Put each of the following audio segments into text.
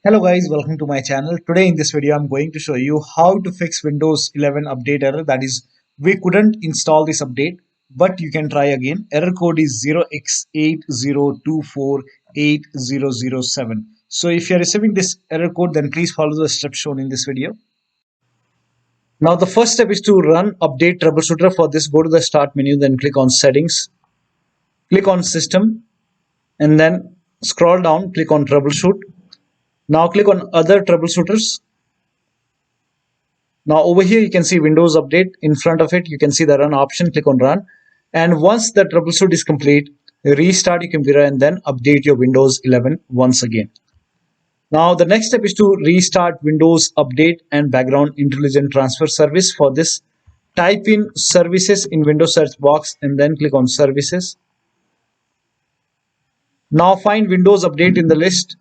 Hello guys, welcome to my channel. Today in this video I'm going to show you how to fix Windows 11 update error. That is, we couldn't install this update, but you can try again. Error code is 0x80248007. So if you're receiving this error code, then please follow the steps shown in this video. Now the first step is to run update troubleshooter. For this, go to the start menu, then click on settings, click on system, and then scroll down, click on troubleshoot. Now click on other troubleshooters. Now over here you can see Windows Update. In front of it you can see the run option. Click on run, and once the troubleshoot is complete, restart your computer and then update your Windows 11 once again. Now the next step is to restart Windows Update and Background Intelligent Transfer Service. For this, type in services in Windows search box and then click on services. Now find Windows Update in the list.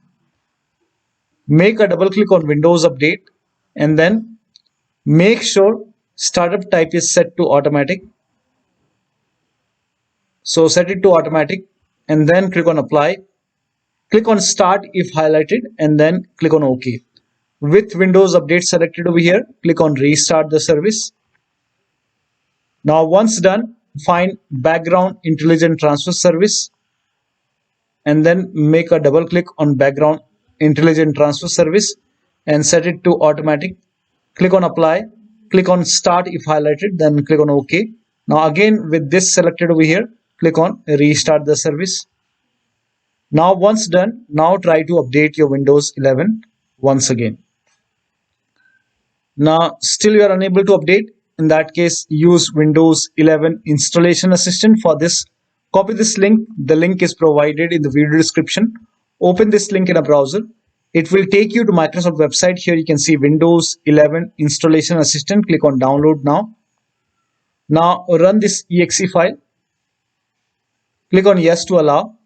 Make a double click on Windows Update and then make sure startup type is set to automatic. So set it to automatic and then click on apply. Click on start if highlighted and then click on OK. With Windows Update selected over here, click on restart the service. Now once done, find Background Intelligent Transfer Service and then make a double click on Background Intelligent Transfer Service and set it to automatic. Click on apply, click on start if highlighted, then click on OK. Now again with this selected over here, click on restart the service. Now once done, now try to update your Windows 11 once again. Now still you are unable to update. In that case, use Windows 11 installation assistant. For this, copy this link. The link is provided in the video description. Open this link in a browser. It will take you to Microsoft website. Here you can see Windows 11 installation assistant. Click on download now. Now run this exe file. Click on yes to allow.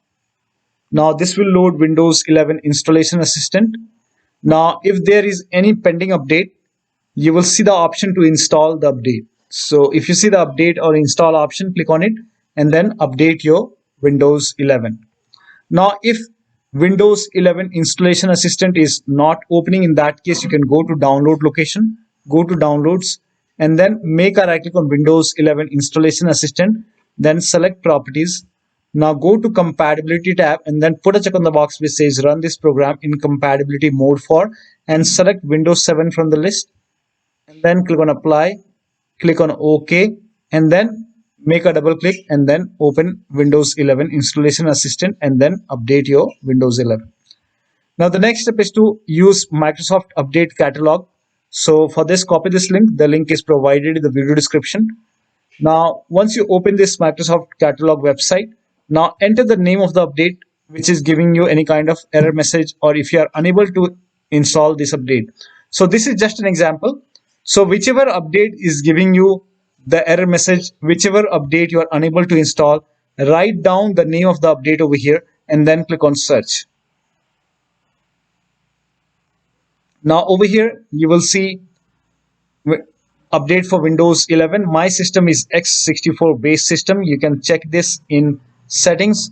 Now this will load Windows 11 installation assistant. Now if there is any pending update, you will see the option to install the update. So if you see the update or install option, click on it and then update your Windows 11. Now if Windows 11 installation assistant is not opening, in that case you can go to download location, go to downloads and then make a right click on Windows 11 installation assistant, then select properties. Now go to compatibility tab and then put a check on the box which says run this program in compatibility mode for, and select Windows 7 from the list and then click on apply, click on OK and then make a double click and then open Windows 11 installation assistant and then update your Windows 11. Now the next step is to use Microsoft Update Catalog. So for this, copy this link. The link is provided in the video description. Now once you open this Microsoft Catalog website, now enter the name of the update which is giving you any kind of error message, or if you are unable to install this update. So this is just an example. So whichever update is giving you the error message, whichever update you are unable to install, write down the name of the update over here and then click on search. Now over here you will see update for Windows 11. My system is x64 base system. You can check this in settings.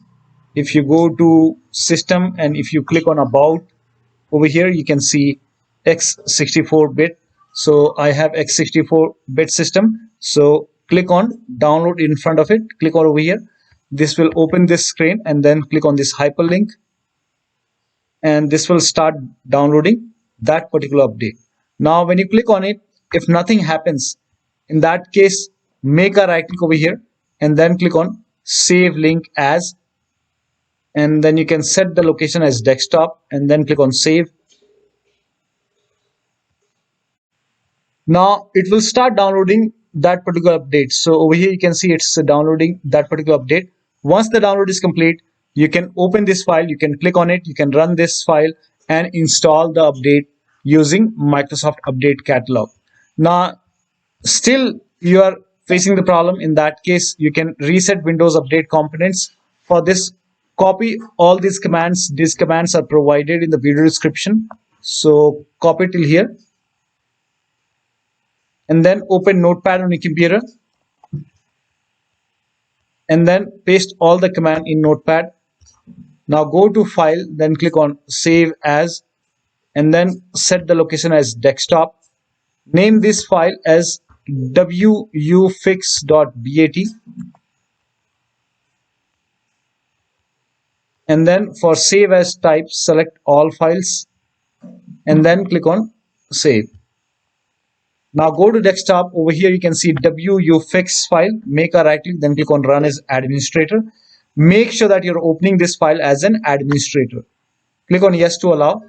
If you go to system and if you click on about, over here you can see x64 bit. So I have x64 bit system. So click on download in front of it, click on over here. This will open this screen and then click on this hyperlink and this will start downloading that particular update. Now when you click on it, if nothing happens, in that case make a right click over here and then click on save link as, and then you can set the location as desktop and then click on save. Now it will start downloading that particular update. So over here you can see it's downloading that particular update. Once the download is complete, you can open this file, you can click on it, you can run this file and install the update using Microsoft Update Catalog. Now still you are facing the problem. In that case you can reset Windows Update components. For this, copy all these commands. These commands are provided in the video description. So copy till here and then open Notepad on your computer and then paste all the command in Notepad. Now go to file, then click on save as and then set the location as desktop. Name this file as wuauserv.bat, and then for save as type, select all files and then click on save. Now go to desktop. Over here you can see wuauserv file. Make a right click, then click on run as administrator. Make sure that you're opening this file as an administrator. Click on yes to allow.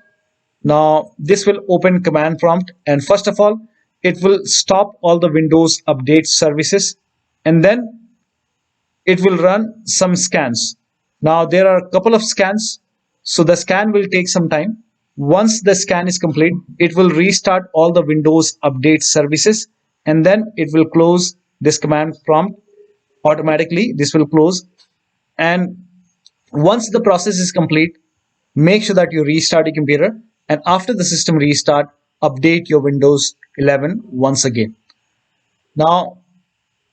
Now this will open command prompt, and first of all it will stop all the Windows update services, and then it will run some scans. Now there are a couple of scans, so the scan will take some time. Once the scan is complete, it will restart all the Windows update services, and then it will close this command prompt automatically. This will close, and once the process is complete, make sure that you restart your computer, and after the system restart, update your Windows 11 once again. Now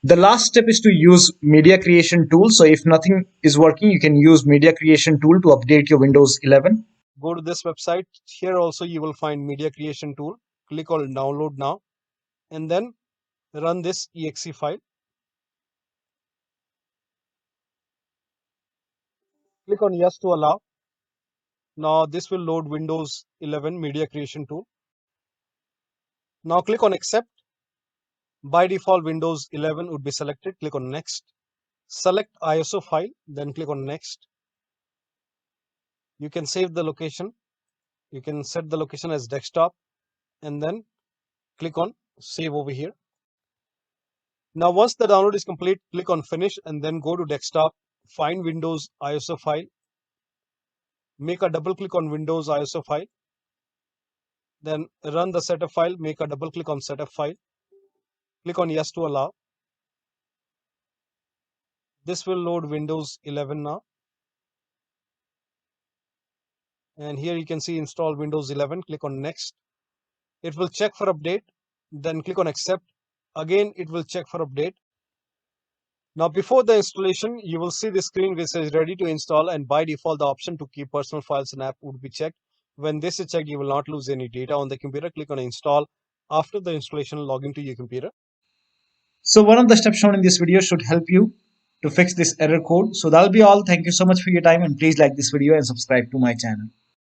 the last step is to use media creation tool. So if nothing is working, you can use media creation tool to update your Windows 11. Go to this website. Here also you will find media creation tool. Click on download now and then run this exe file. Click on yes to allow. Now this will load Windows 11 media creation tool. Now click on accept. By default Windows 11 would be selected. Click on next. Select ISO file, then click on next. You can save the location. You can set the location as desktop and then click on save over here. Now once the download is complete, click on finish and then go to desktop, find Windows ISO file, make a double click on Windows ISO file, then run the setup file, make a double click on setup file, click on yes to allow. This will load Windows 11 now. And here you can see install Windows 11, click on next. It will check for update, then click on accept. Again, it will check for update. Now before the installation, you will see the screen which says ready to install, and by default the option to keep personal files and app would be checked. When this is checked, you will not lose any data on the computer. Click on install. After the installation, log into your computer. So one of the steps shown in this video should help you to fix this error code. So that'll be all. Thank you so much for your time, and please like this video and subscribe to my channel.